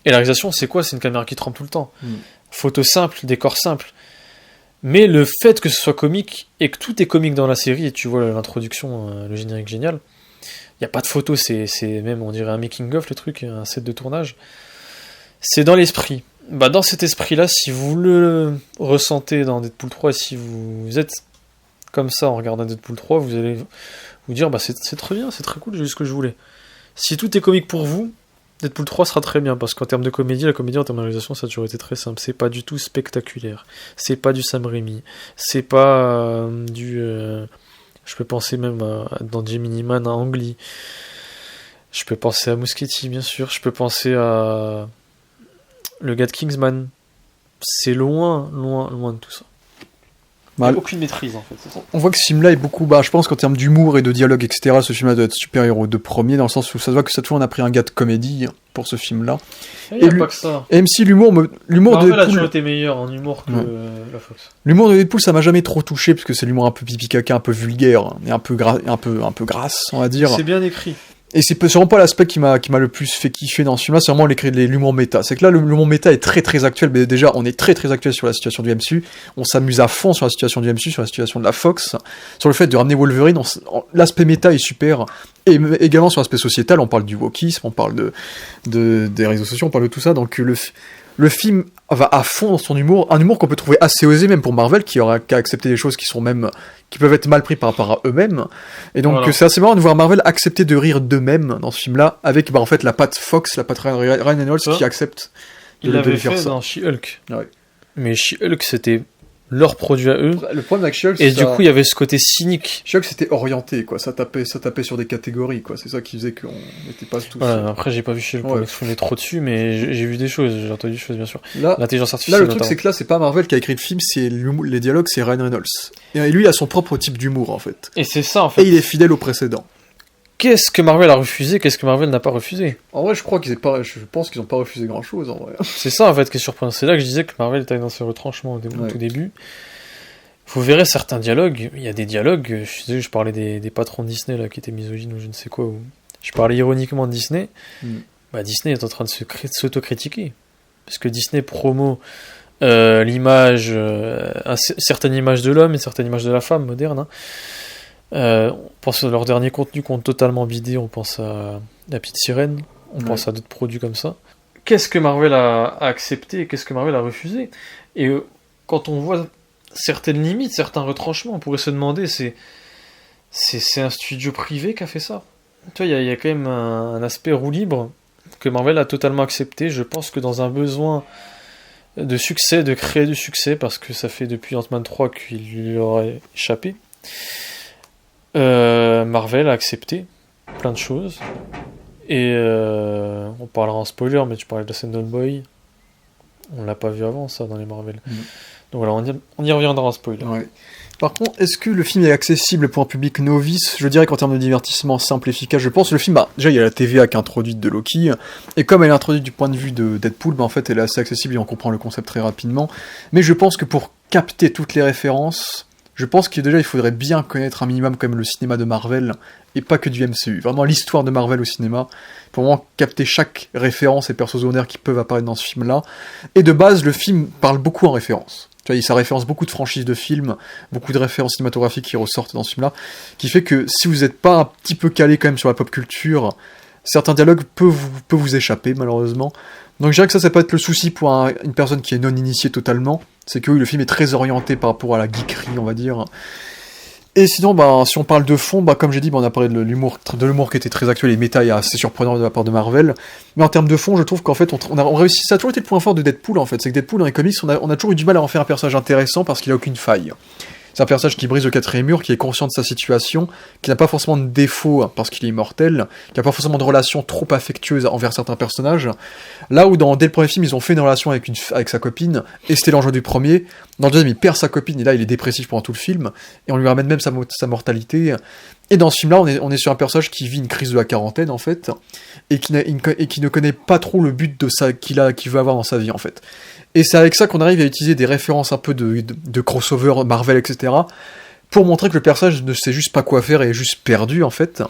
Et la réalisation, c'est quoi? C'est une caméra qui tremble tout le temps. Photo simple, décor simple. Mais le fait que ce soit comique, et que tout est comique dans la série, et tu vois l'introduction, le générique génial, il n'y a pas de photo, c'est même, on dirait un making-of, le truc, un set de tournage. C'est dans l'esprit. Bah, dans cet esprit-là, si vous le ressentez dans Deadpool 3, et si vous êtes comme ça en regardant Deadpool 3, vous allez vous dire, bah c'est très bien, c'est très cool, j'ai eu ce que je voulais. Si tout est comique pour vous, Deadpool 3 sera très bien, parce qu'en termes de comédie, la comédie en termes de réalisation, ça a toujours été très simple. C'est pas du tout spectaculaire. C'est pas du Sam Raimi. C'est pas je peux penser même dans Gemini Man à Ang Lee. Je peux penser à Muschietti, bien sûr. Je peux penser à le gars de Kingsman. C'est loin de tout ça. Il n'y a aucune maîtrise en fait. On voit que ce film-là est beaucoup. Je pense qu'en termes d'humour et de dialogue, etc., ce film-là doit être supérieur aux deux premiers, dans le sens où ça se voit que cette fois on a pris un gars de comédie pour ce film-là. Il n'y a pas que ça. Et même si l'humour de Deadpool a toujours été meilleur en humour que la Fox. L'humour de Deadpool, ça m'a jamais trop touché, parce que c'est l'humour un peu pipi caca, un peu vulgaire, et un peu grasse, on va dire. C'est bien écrit. Et c'est sûrement pas l'aspect qui m'a le plus fait kiffer dans ce film-là, c'est vraiment l'humour méta. C'est que là, l'humour méta est très très actuel, mais déjà, on est très très actuel sur la situation du MCU, on s'amuse à fond sur la situation du MCU, sur la situation de la Fox, sur le fait de ramener Wolverine, l'aspect méta est super, et également sur l'aspect sociétal, on parle du wokisme, on parle des réseaux sociaux, on parle de tout ça, donc le film va à fond dans son humour, un humour qu'on peut trouver assez osé même pour Marvel, qui aura qu'à accepter des choses qui peuvent être mal prises par rapport à eux-mêmes. Et donc c'est assez marrant de voir Marvel accepter de rire d'eux-mêmes dans ce film-là, avec en fait la patte Fox, la patte Ryan Reynolds qui accepte de le faire ça. Dans She-Hulk. Ouais. Mais She-Hulk, c'était leur produit à eux. Le problème avec She-Hulk, et du coup, il y avait ce côté cynique. She-Hulk, c'était orienté, quoi. Ça tapait sur des catégories, quoi. C'est ça qui faisait qu'on n'était pas tous. Après, j'ai pas vu She-Hulk pour m'exprimer trop dessus, mais j'ai vu des choses, j'ai entendu des choses, bien sûr. L'intelligence artificielle. Là, le truc, c'est que là, c'est pas Marvel qui a écrit le film, c'est les dialogues, c'est Ryan Reynolds. Et lui, il a son propre type d'humour, en fait. Et c'est ça, en fait. Et il est fidèle au précédent. Qu'est-ce que Marvel a refusé? Qu'est-ce que Marvel n'a pas refusé? En vrai, je pense qu'ils n'ont pas refusé grand-chose, en vrai. C'est ça, en fait, qui est surprenant. C'est là que je disais que Marvel était dans ses retranchements au tout début. Vous verrez certains dialogues, il y a des dialogues, je parlais des patrons de Disney là, qui étaient misogynes ou je ne sais quoi, je parlais ironiquement de Disney, Disney est en train de s'autocritiquer, parce que Disney promeut l'image, certaines images de l'homme et certaines images de la femme moderne. On pense à leur dernier contenu qu'on a totalement bidé, on pense à La Petite Sirène, on pense à d'autres produits comme ça. Qu'est-ce que Marvel a accepté et qu'est-ce que Marvel a refusé? Et quand on voit certaines limites, certains retranchements, on pourrait se demander, c'est un studio privé qui a fait ça. Tu vois, il y a quand même un aspect roue libre que Marvel a totalement accepté. Je pense que dans un besoin de succès, de créer du succès, parce que ça fait depuis Ant-Man 3 qu'il lui aurait échappé, Marvel a accepté plein de choses. Et on parlera en spoiler, mais tu parlais de la scène d'Oldboy. On l'a pas vu avant, ça, dans les Marvel. Donc voilà, on y reviendra en spoiler. Ouais. Par contre, est-ce que le film est accessible pour un public novice? Je dirais qu'en termes de divertissement simple et efficace, je pense le film, déjà il y a la TVA qui est introduite de Loki, et comme elle est introduite du point de vue de Deadpool, en fait elle est assez accessible et on comprend le concept très rapidement. Mais je pense que pour capter toutes les références, je pense que déjà il faudrait bien connaître un minimum quand même le cinéma de Marvel, et pas que du MCU. Vraiment l'histoire de Marvel au cinéma, pour vraiment capter chaque référence et persos secondaires qui peuvent apparaître dans ce film-là. Et de base, le film parle beaucoup en référence. Tu vois, ça référence beaucoup de franchises de films, beaucoup de références cinématographiques qui ressortent dans ce film-là, qui fait que si vous n'êtes pas un petit peu calé quand même sur la pop culture, certains dialogues peuvent vous échapper, malheureusement. Donc je dirais que ça peut être le souci pour une personne qui est non initiée totalement, c'est que oui, le film est très orienté par rapport à la geekerie, on va dire. Et sinon, si on parle de fond, comme j'ai dit, on a parlé de l'humour qui était très actuel et méta et assez surprenant de la part de Marvel. Mais en termes de fond, je trouve qu'en fait, on a réussi. Ça a toujours été le point fort de Deadpool, en fait. C'est que Deadpool, dans les comics, on a toujours eu du mal à en faire un personnage intéressant parce qu'il a aucune faille. C'est un personnage qui brise le quatrième mur, qui est conscient de sa situation, qui n'a pas forcément de défaut parce qu'il est immortel, qui n'a pas forcément de relation trop affectueuse envers certains personnages. Là où dès le premier film, ils ont fait une relation avec sa copine, et c'était l'enjeu du premier. Dans le deuxième, il perd sa copine, et là, il est dépressif pendant tout le film, et on lui ramène même sa mortalité. Et dans ce film-là, on est sur un personnage qui vit une crise de la quarantaine, en fait, et qui ne connaît pas trop le but qu'il veut avoir dans sa vie, en fait. Et c'est avec ça qu'on arrive à utiliser des références un peu de crossover Marvel, etc., pour montrer que le personnage ne sait juste pas quoi faire et est juste perdu, en fait.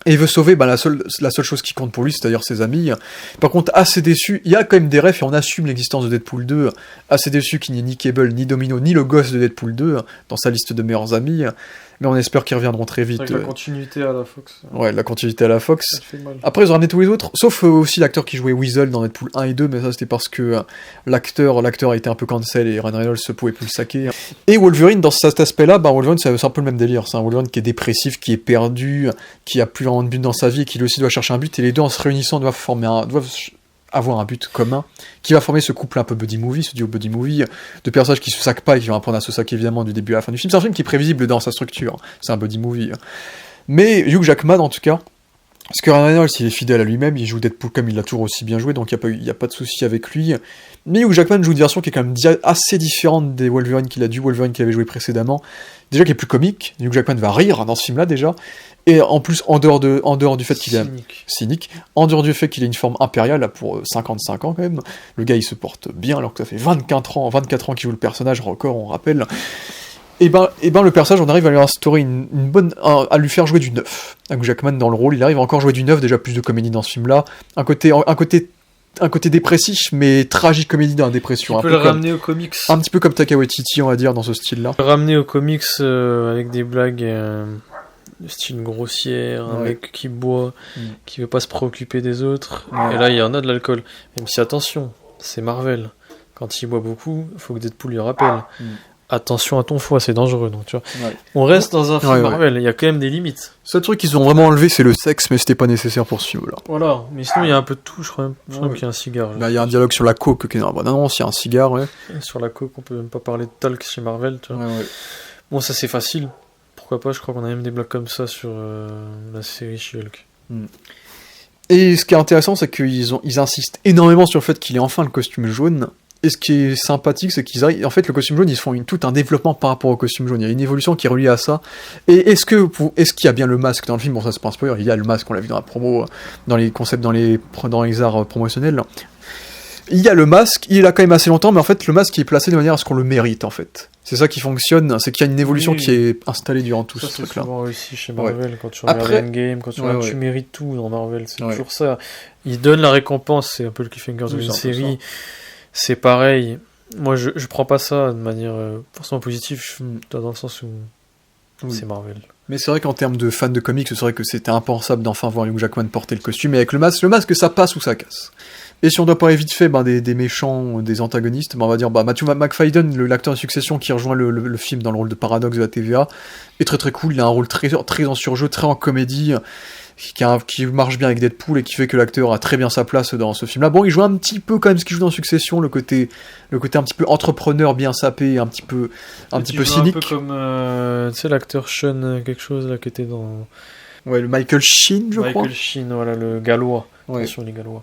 Et il veut sauver la seule chose qui compte pour lui, c'est-à-dire ses amis. Par contre, assez déçu, il y a quand même des refs, et on assume l'existence de Deadpool 2, assez déçu qu'il n'y ait ni Cable, ni Domino, ni le gosse de Deadpool 2 dans sa liste de meilleurs amis. Mais on espère qu'ils reviendront très vite. Avec la continuité à la Fox. Ouais, la continuité à la Fox. Après, ils ont ramené tous les autres, sauf aussi l'acteur qui jouait Weasel dans Deadpool 1 et 2, mais ça c'était parce que l'acteur a été un peu cancel et Ryan Reynolds se pouvait plus le saquer. Et Wolverine, dans cet aspect-là, Wolverine c'est un peu le même délire. C'est un Wolverine qui est dépressif, qui est perdu, qui a plus vraiment de but dans sa vie et qui lui aussi doit chercher un but, et les deux en se réunissant doivent avoir un but commun, qui va former ce couple un peu buddy movie, ce duo buddy movie, de personnages qui se saquent pas et qui vont apprendre à se saquer évidemment du début à la fin du film. C'est un film qui est prévisible dans sa structure, c'est un buddy movie. Mais Hugh Jackman, en tout cas, parce que Ryan Reynolds, il est fidèle à lui-même, il joue Deadpool comme il l'a toujours aussi bien joué, donc il n'y a pas de souci avec lui. Mais Hugh Jackman joue une version qui est quand même assez différente du Wolverine qu'il avait joué précédemment. Déjà qui est plus comique, Hugh Jackman va rire dans ce film-là déjà, et en plus, en dehors du fait qu'il est cynique, en dehors du fait qu'il ait une forme impériale, là, pour 55 ans quand même, le gars il se porte bien, alors que ça fait 24 ans qu'il joue le personnage, record, on rappelle. Et ben le personnage, on arrive à lui instaurer à lui faire jouer du neuf. Hugh Jackman dans le rôle, il arrive à encore jouer du neuf, déjà plus de comédie dans ce film-là, un côté dépressif, mais tragique comédie dans la dépression. Tu peux le ramener aux comics. Un petit peu comme Taika Waititi, on va dire, dans ce style-là. Le ramener aux comics avec des blagues de style grossière, un mec qui boit, qui veut pas se préoccuper des autres. Et là, il y en a de l'alcool. Même si, attention, c'est Marvel. Quand il boit beaucoup, il faut que Deadpool lui rappelle. Attention à ton foie, c'est dangereux. Donc, tu vois. On reste dans un film Marvel, il y a quand même des limites. Le seul truc qu'ils ont vraiment enlevé, c'est le sexe, mais c'était pas nécessaire pour ce film-là. Voilà, mais sinon il y a un peu de tout, je crois qu'il y a un cigare. Là, il y a un dialogue sur la coke qui est dans la bande-annonce, il y a un cigare, Sur la coke, on peut même pas parler de talc chez Marvel, tu vois. Bon, ça c'est facile. Pourquoi pas, je crois qu'on a même des blocs comme ça sur la série She-Hulk. Et ce qui est intéressant, c'est qu'ils insistent énormément sur le fait qu'il ait enfin le costume jaune. Et ce qui est sympathique, c'est en fait, le costume jaune, ils font tout un développement par rapport au costume jaune. Il y a une évolution qui est reliée à ça. Et est-ce qu'il y a bien le masque dans le film? Bon, ça c'est pas un spoiler, il y a le masque, on l'a vu dans la promo, dans les concepts, dans les arts promotionnels. Il y a le masque, il est là quand même assez longtemps, mais en fait, le masque il est placé de manière à ce qu'on le mérite, en fait. C'est ça qui fonctionne, c'est qu'il y a une évolution qui est installée durant tout ce truc-là. C'est souvent réussi chez Marvel, quand tu regardes Endgame, quand tu regardes, tu mérites tout dans Marvel, c'est toujours ça. Ils donnent la récompense, c'est un peu le cliffhanger d'une série. C'est pareil. Moi, je prends pas ça de manière forcément positive, dans le sens où c'est Marvel. Mais c'est vrai qu'en termes de fans de comics, c'est vrai que c'était impensable d'enfin voir Hugh Jackman porter le costume, et avec le masque ça passe ou ça casse. Et si on doit parler vite fait des méchants, des antagonistes, on va dire Matthew McFadden, l'acteur de Succession qui rejoint le film dans le rôle de Paradox de la TVA, est très très cool, il a un rôle très en surjeu, très en comédie, qui marche bien avec Deadpool et qui fait que l'acteur a très bien sa place dans ce film-là. Bon, il joue un petit peu quand même ce qu'il joue dans Succession, le côté un petit peu entrepreneur bien sapé, un petit peu cynique. Un peu comme, tu sais, l'acteur Sean quelque chose là qui était dans. Ouais, le Michael Sheen, je crois. Michael Sheen, voilà, le Gallois. Attention les Gallois.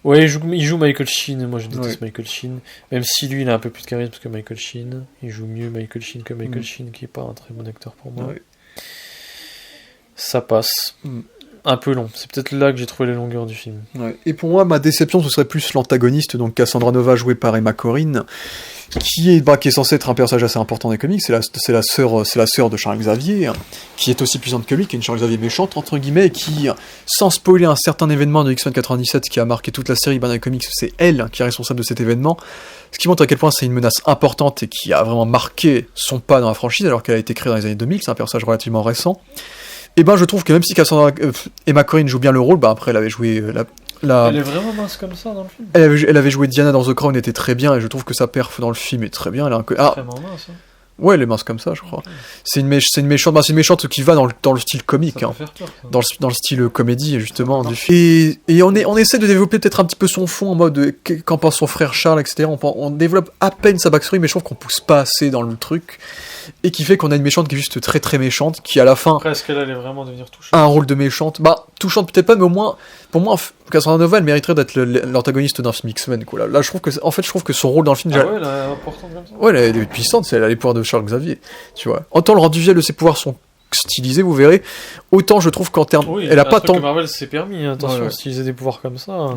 Ouais, il joue Michael Sheen. Moi, je déteste Michael Sheen. Même si lui, il a un peu plus de charisme que Michael Sheen. Il joue mieux Michael Sheen que Michael Sheen, qui est pas un très bon acteur pour moi. Ça passe. Un peu long. C'est peut-être là que j'ai trouvé les longueurs du film. Et pour moi, ma déception, ce serait plus l'antagoniste, donc Cassandra Nova, jouée par Emma Corrin, qui est censée être un personnage assez important des comics. C'est la sœur de Charles Xavier, qui est aussi puissante que lui, qui est une Charles Xavier méchante, entre guillemets, et qui, sans spoiler un certain événement de X-Men 97 qui a marqué toute la série dans les comics, c'est elle qui est responsable de cet événement. Ce qui montre à quel point c'est une menace importante et qui a vraiment marqué son pas dans la franchise, alors qu'elle a été créée dans les années 2000, c'est un personnage relativement récent. Et je trouve que même si Emma Corrin joue bien le rôle, après elle avait joué Elle est vraiment mince comme ça dans le film. Elle avait joué Diana dans The Crown, était très bien, et je trouve que sa perf dans le film est très bien. Elle a vraiment mince. Hein. Ouais, elle est mince comme ça, je crois. Okay. C'est une méchante qui va dans le style comique, ça peut faire peur, dans le style comédie justement du film. Et on essaie de développer peut-être un petit peu son fond en mode qu'en pense son frère Charles, etc. On développe à peine sa backstory, mais je trouve qu'on pousse pas assez dans le truc. Et qui fait qu'on a une méchante qui est juste très très méchante, qui à la fin. Après, est-ce qu'elle allait vraiment devenir touchante? A un rôle de méchante. Touchante peut-être pas, mais au moins, pour moi, Cassandra Nova, elle mériterait d'être l'antagoniste d'un film X-Men, quoi. Là, je trouve que son rôle dans le film. Ah ouais, elle est importante comme ça. Ouais, elle est puissante, elle a les pouvoirs de Charles Xavier, tu vois. Autant le rendu visuel de ses pouvoirs sont stylisé, vous verrez. Autant je trouve qu'en termes, oui, elle a pas tant. Marvel s'est permis, attention, styliser des pouvoirs comme ça.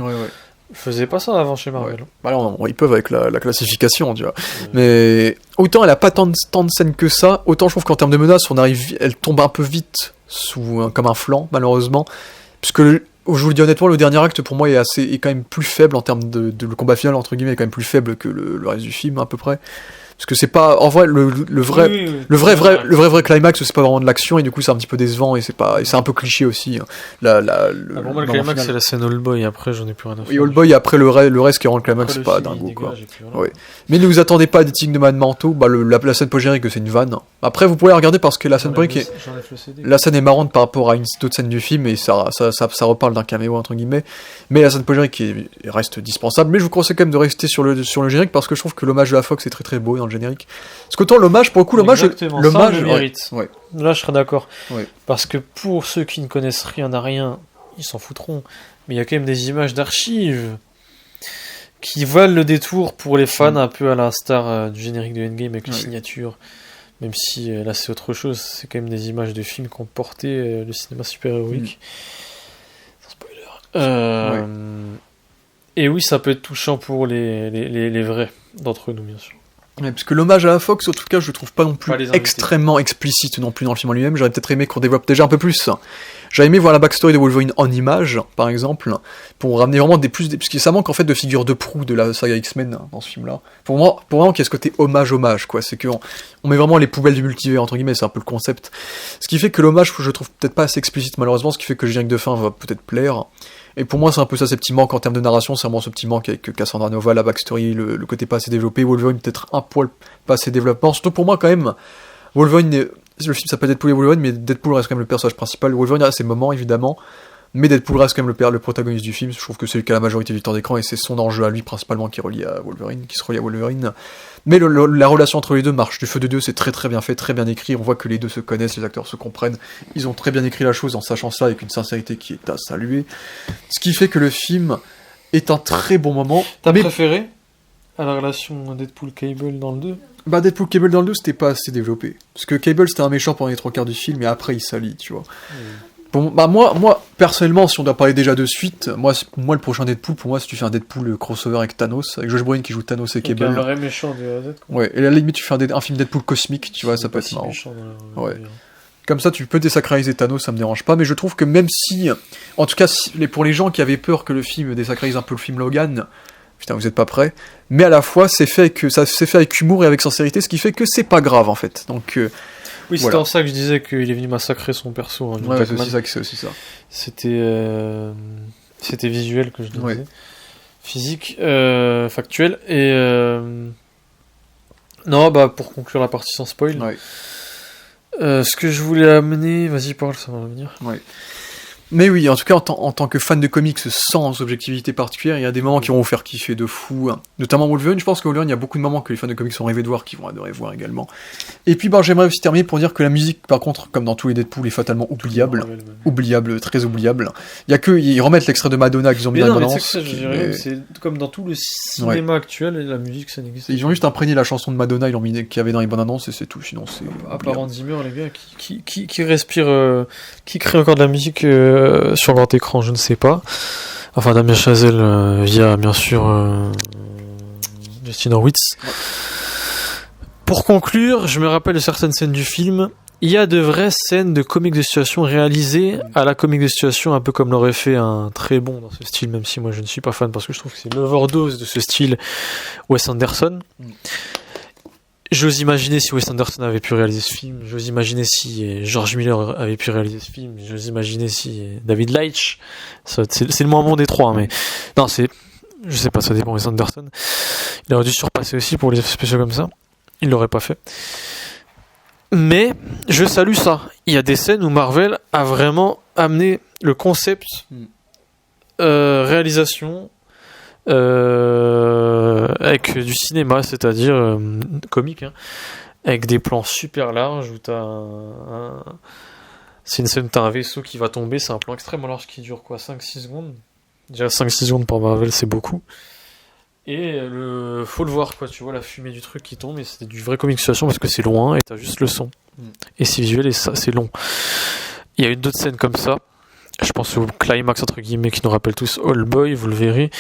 Ils faisaient pas ça avant chez Marvel. Bah non, ils peuvent avec la classification, tu vois. Mais autant elle a pas tant de scènes que ça, autant je trouve qu'en termes de menaces, elle tombe un peu vite comme un flanc, malheureusement. Puisque je vous dis honnêtement, le dernier acte pour moi est quand même plus faible en termes de le combat final entre guillemets est quand même plus faible que le reste du film à peu près. Parce que c'est pas en vrai le vrai climax, c'est pas vraiment de l'action et du coup c'est un petit peu décevant et c'est un peu cliché aussi. Pour moi le climax c'est la scène All Boy, après j'en ai plus rien à faire. Et All Boy après le reste qui rend le climax c'est pas dingo quoi. Ouais. Mais ne vous attendez pas à des Tignes de Manteau, la scène post-générique c'est une vanne. Après vous pouvez la regarder parce que la scène la scène est marrante par rapport à une autre scène du film et ça reparle d'un caméo entre guillemets. Mais la scène post-générique reste dispensable. Mais je vous conseille quand même de rester sur le générique parce que je trouve que l'hommage de la Fox est très très beau dans le générique. Parce qu'autant l'hommage, pour le coup, l'hommage mérite. Ouais. Là, je serais d'accord. Ouais. Parce que pour ceux qui ne connaissent rien à rien, ils s'en foutront. Mais il y a quand même des images d'archives qui valent le détour pour les fans, un peu à l'instar du générique de Endgame avec les signatures. Même si là, c'est autre chose. C'est quand même des images de films qui ont porté le cinéma super-héroïque. Sans spoiler. Et oui, ça peut être touchant pour les vrais d'entre nous, bien sûr. Ouais, parce que l'hommage à la Fox, en tout cas, je le trouve pas non plus extrêmement explicite non plus dans le film en lui-même. J'aurais peut-être aimé qu'on développe déjà un peu plus. J'aurais aimé voir la backstory de Wolverine en images, par exemple, pour ramener vraiment parce que ça manque en fait de figures de proue de la saga X-Men dans ce film-là. Pour vraiment qu'il y ait ce côté hommage, quoi. C'est qu'on met vraiment les poubelles du multivers, entre guillemets, c'est un peu le concept. Ce qui fait que l'hommage, je trouve peut-être pas assez explicite, malheureusement, ce qui fait que le générique de fin va peut-être plaire. Et pour moi, c'est un peu ça, ces petits manques en termes de narration, c'est vraiment ce petit manque avec Cassandra Nova, la backstory, le côté pas assez développé, Wolverine peut-être un poil pas assez développement. Surtout pour moi, quand même, Wolverine, le film s'appelle Deadpool et Wolverine, mais Deadpool reste quand même le personnage principal. Wolverine a ses moments, évidemment, mais Deadpool reste quand même le protagoniste du film. Je trouve que c'est le cas la majorité du temps d'écran, et c'est son enjeu à lui, principalement, qui se relie à Wolverine. Mais la relation entre les deux marche du feu de Dieu, c'est très très bien fait, très bien écrit, on voit que les deux se connaissent, les acteurs se comprennent, ils ont très bien écrit la chose en sachant ça avec une sincérité qui est à saluer, ce qui fait que le film est un très bon moment. T'as préféré à la relation Deadpool-Cable dans le 2 ? Bah Deadpool-Cable dans le 2 c'était pas assez développé, parce que Cable c'était un méchant pendant les 3/4 du film et après il s'allie, tu vois. Bon, bah moi, personnellement, si on doit parler déjà de suite, moi le prochain Deadpool, pour moi, si tu fais un Deadpool crossover avec Thanos, avec Josh Brolin qui joue Thanos et Cable. Un vrai méchant de Z, quoi. Ouais, et à la limite, tu fais un film Deadpool cosmique, tu vois, ça peut être marrant. Ouais. Comme ça, tu peux désacraliser Thanos, ça me dérange pas, mais je trouve que même si, en tout cas, pour les gens qui avaient peur que le film désacralise un peu le film Logan, putain, vous êtes pas prêts, mais à la fois, ça s'est fait avec humour et avec sincérité, ce qui fait que c'est pas grave, en fait. Donc, oui, c'était en ça que je disais qu'il est venu massacrer son perso. Hein, ouais, c'est aussi ça. C'était visuel que je disais. Ouais. Physique, factuel. Et non, bah pour conclure la partie sans spoil, ce que je voulais amener, vas-y parle, ça va revenir. Ouais. Mais oui, en tout cas, en tant que fan de comics sans objectivité particulière, il y a des moments qui vont vous faire kiffer de fou. Hein. Notamment Wolverine, je pense que Wolverine, il y a beaucoup de moments que les fans de comics ont rêvé de voir, qui vont adorer voir également. Et puis, j'aimerais aussi terminer pour dire que la musique, par contre, comme dans tous les Deadpool, est fatalement oubliable. Oubliable, très oubliable. Il y a que, ils remettent l'extrait de Madonna qu'ils ont mis dans la bande-annonce. C'est comme dans tout le cinéma actuel, la musique, ça n'existe pas. Ils ont juste imprégné la chanson de Madonna, ils l'ont mis qu'il y avait dans les bandes annonces et c'est tout. Sinon, c'est. À part Hans Zimmer, les gars, qui respire, qui crée encore de la musique sur grand écran, je ne sais pas. Enfin, Damien Chazelle via, bien sûr, Justin Hurwitz. Pour conclure, je me rappelle de certaines scènes du film. Il y a de vraies scènes de comics de situation réalisées à la comique de situation, un peu comme l'aurait fait un très bon dans ce style, même si moi je ne suis pas fan parce que je trouve que c'est l'overdose de ce style Wes Anderson. J'ose imaginer si Wes Anderson avait pu réaliser ce film, j'ose imaginer si George Miller avait pu réaliser ce film, j'ose imaginer si David Leitch, c'est le moins bon des trois, mais non, je sais pas, ça dépend. Wes Anderson, il aurait dû surpasser aussi pour les effets spéciaux comme ça, il l'aurait pas fait. Mais je salue ça. Il y a des scènes où Marvel a vraiment amené le concept réalisation avec du cinéma, c'est-à-dire comique, hein, avec des plans super larges où c'est une scène où t'as un vaisseau qui va tomber, c'est un plan extrêmement large qui dure 5-6 secondes. Déjà 5-6 secondes pour Marvel, c'est beaucoup. Et faut le voir, quoi. Tu vois la fumée du truc qui tombe, et c'est du vrai comic situation parce que c'est loin et t'as juste le son. Et c'est visuel et ça, c'est long. Il y a eu d'autres scènes comme ça. Je pense au climax, entre guillemets, qui nous rappelle tous All Boy, vous le verrez.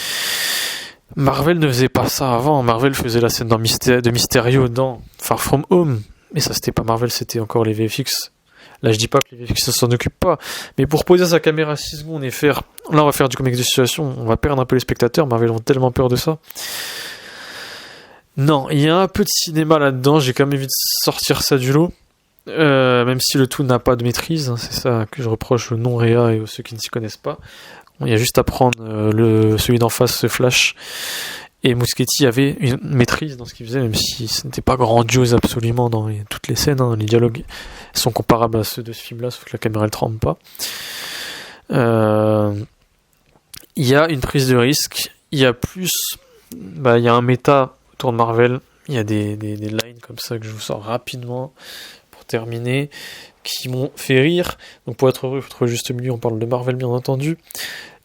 Marvel ne faisait pas ça avant. Marvel faisait la scène de Mysterio dans Far From Home. Mais ça, c'était pas Marvel, c'était encore les VFX. Là, je dis pas que les VFX ne s'en occupent pas. Mais pour poser sa caméra 6 secondes et faire... Là, on va faire du comic de situation. On va perdre un peu les spectateurs. Marvel ont tellement peur de ça. Non, il y a un peu de cinéma là-dedans. J'ai quand même envie de sortir ça du lot. Même si le tout n'a pas de maîtrise. Hein, c'est ça que je reproche aux non-réa et aux ceux qui ne s'y connaissent pas. Il y a juste à prendre celui d'en face, Flash. Et Muschietti avait une maîtrise dans ce qu'il faisait, même si ce n'était pas grandiose absolument dans toutes les scènes. Hein. Les dialogues sont comparables à ceux de ce film-là, sauf que la caméra ne tremble pas. Il y a une prise de risque. Il y a plus... il y a un méta autour de Marvel. Il y a des lines comme ça que je vous sors rapidement pour terminer, qui m'ont fait rire. Donc pour être heureux, il faut trouver le juste milieu. On parle de Marvel, bien entendu.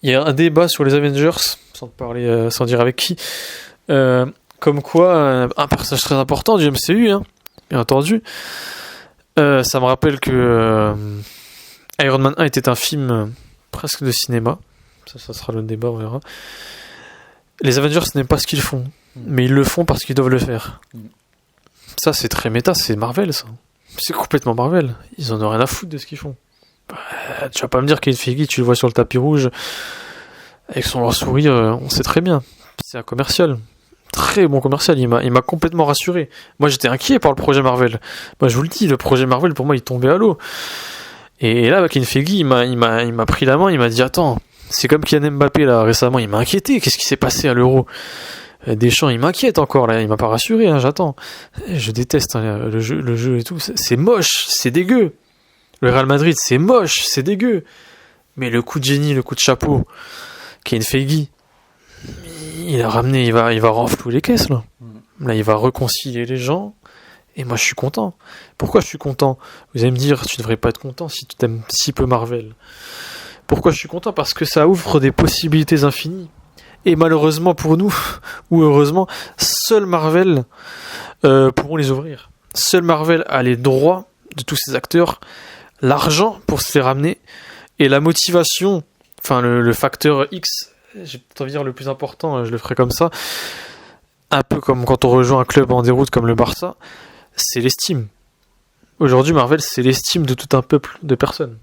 Il y a un débat sur les Avengers, sans dire avec qui, comme quoi un personnage très important du MCU, hein, bien entendu. Ça me rappelle que Iron Man 1 était un film presque de cinéma. Ça sera le débat, on verra. Les Avengers, ce n'est pas ce qu'ils font, mais ils le font parce qu'ils doivent le faire. Ça, c'est très méta, c'est Marvel, ça. C'est complètement Marvel. Ils en ont rien à foutre de ce qu'ils font. Tu vas pas me dire Kevin Feige, tu le vois sur le tapis rouge avec son sourire, on sait très bien. C'est un commercial. Très bon commercial, il m'a complètement rassuré. Moi, j'étais inquiet par le projet Marvel. Moi, je vous le dis, le projet Marvel, pour moi, il tombait à l'eau. Et là, Kevin Feige, il m'a pris la main, il m'a dit, attends, c'est comme Kylian Mbappé, là, récemment, il m'a inquiété. Qu'est-ce qui s'est passé à l'Euro? Deschamps, il m'inquiète encore, là, il m'a pas rassuré, hein, j'attends. Je déteste hein, le jeu et tout. C'est moche, c'est dégueu. Le Real Madrid, c'est moche, c'est dégueu. Mais le coup de génie, le coup de chapeau, Kevin Feige, il a ramené, il va renflouer les caisses, là. Là, il va réconcilier les gens. Et moi, je suis content. Pourquoi je suis content? Vous allez me dire, tu devrais pas être content si tu t'aimes si peu Marvel. Pourquoi je suis content? Parce que ça ouvre des possibilités infinies. Et malheureusement pour nous, ou heureusement, seul Marvel pourront les ouvrir. Seul Marvel a les droits de tous ces acteurs, l'argent pour se les ramener, et la motivation, enfin le facteur X, j'ai envie de dire le plus important, je le ferai comme ça, un peu comme quand on rejoint un club en déroute comme le Barça, c'est l'estime. Aujourd'hui, Marvel, c'est l'estime de tout un peuple de personnes.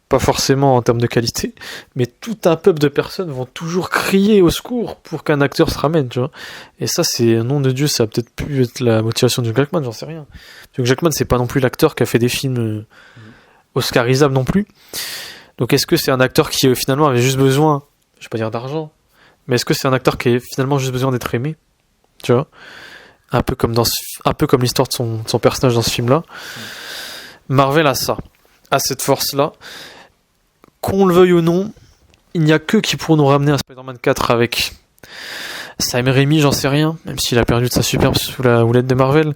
Pas forcément en termes de qualité, mais tout un peuple de personnes vont toujours crier au secours pour qu'un acteur se ramène, tu vois. Et ça, c'est, nom de Dieu, ça a peut-être pu être la motivation de Hugh Jackman, j'en sais rien. Hugh Jackman, c'est pas non plus l'acteur qui a fait des films oscarisables non plus. Donc est-ce que c'est un acteur qui finalement avait juste besoin, je vais pas dire d'argent, mais est-ce que c'est un acteur qui a finalement juste besoin d'être aimé, tu vois, un peu comme l'histoire de son personnage dans ce film-là. Marvel a ça, a cette force-là. Qu'on le veuille ou non, il n'y a que qui pourront nous ramener à Spider-Man 4 avec Sam Raimi, j'en sais rien, même s'il a perdu de sa superbe sous la houlette de Marvel.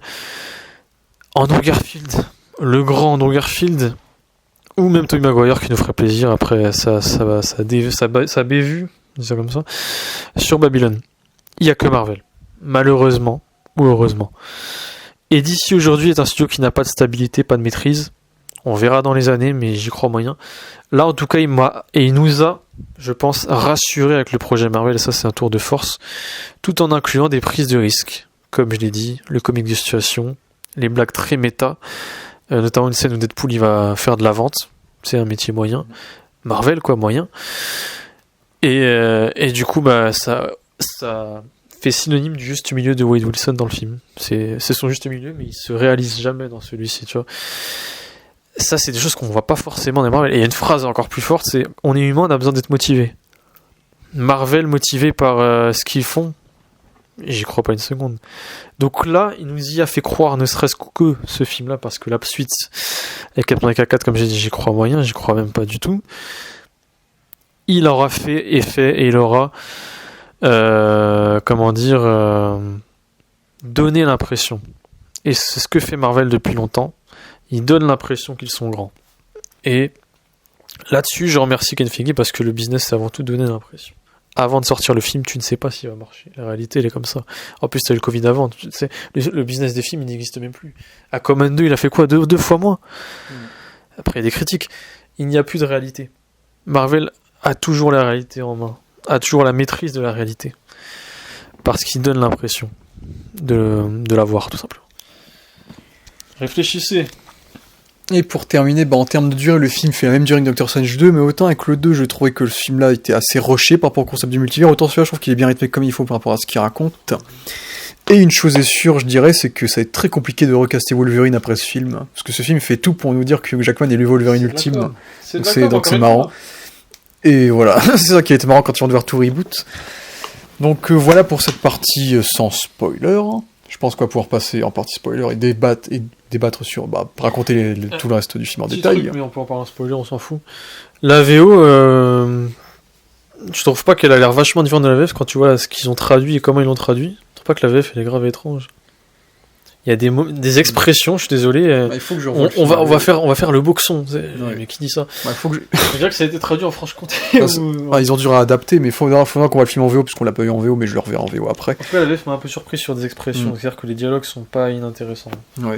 Andrew Garfield, le grand Andrew Garfield, ou même Tobey Maguire qui nous ferait plaisir après sa bévue, disons comme ça, sur Babylone. Il n'y a que Marvel, malheureusement ou heureusement. Et DC aujourd'hui est un studio qui n'a pas de stabilité, pas de maîtrise. On verra dans les années, mais j'y crois moyen. Là, en tout cas, il nous a, je pense, rassuré avec le projet Marvel, et ça, c'est un tour de force, tout en incluant des prises de risques. Comme je l'ai dit, le comic de situation, les blagues très méta, notamment une scène où Deadpool, il va faire de la vente. C'est un métier moyen. Marvel, quoi, moyen. Et du coup, ça fait synonyme du juste milieu de Wade Wilson dans le film. C'est son juste milieu, mais il se réalise jamais dans celui-ci, tu vois. Ça, c'est des choses qu'on voit pas forcément dans Marvel. Et il y a une phrase encore plus forte, c'est « On est humain, on a besoin d'être motivé ». Marvel motivé par ce qu'ils font, j'y crois pas une seconde. Donc là, il nous y a fait croire, ne serait-ce que ce film-là, parce que la suite, avec Captain America 4, comme j'ai dit, j'y crois moyen, j'y crois même pas du tout. Il aura fait effet et il aura, donné l'impression. Et c'est ce que fait Marvel depuis longtemps. Ils donnent l'impression qu'ils sont grands. Et là-dessus, je remercie Kevin Feige parce que le business, c'est avant tout donner l'impression. avant de sortir le film, tu ne sais pas s'il va marcher. La réalité, elle est comme ça. En plus, t'as eu le Covid avant. Tu sais, le business des films, il n'existe même plus. Aquaman 2, il a fait quoi, deux fois moins. Après, il y a des critiques. Il n'y a plus de réalité. Marvel a toujours la réalité en main. A toujours la maîtrise de la réalité. Parce qu'il donne l'impression de la voir, tout simplement. Réfléchissez. Et pour terminer, en termes de durée, le film fait la même durée que Doctor Strange 2, mais autant avec le 2, je trouvais que le film-là était assez rushé par rapport au concept du multivers, autant celui-là, je trouve qu'il est bien rythmé comme il faut par rapport à ce qu'il raconte. Et une chose est sûre, je dirais, c'est que ça va être très compliqué de recaster Wolverine après ce film, parce que ce film fait tout pour nous dire que Hugh Jackman est le Wolverine ultime, donc c'est marrant. Et voilà, c'est ça qui a été marrant quand ils vont devoir tout reboot. Donc voilà pour cette partie sans spoiler. Je pense qu'on va pouvoir passer en partie spoiler et débattre sur, raconter tout le reste du film en détail. Mais on peut en parler en spoiler, on s'en fout. La VO, je trouve pas qu'elle a l'air vachement différente de la VF quand tu vois ce qu'ils ont traduit et comment ils l'ont traduit. Je trouve pas que la VF elle est grave étrange. Il y a des expressions, je suis désolé. Il faut que on va faire le boxon. Mais qui dit ça? Il faut que je dirais que ça a été traduit en Franche-Comté. Ils ont dû réadapter, mais il faudra qu'on voit le film en VO, puisqu'on l'a pas eu en VO, mais je le reverrai en VO après. En tout cas, la VF m'a un peu surpris sur des expressions, c'est-à-dire que les dialogues sont pas inintéressants. Oui.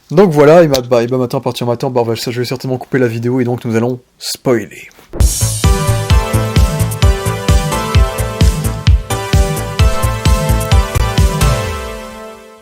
Donc voilà, et maintenant, à partir de maintenant, je vais certainement couper la vidéo, et donc nous allons spoiler.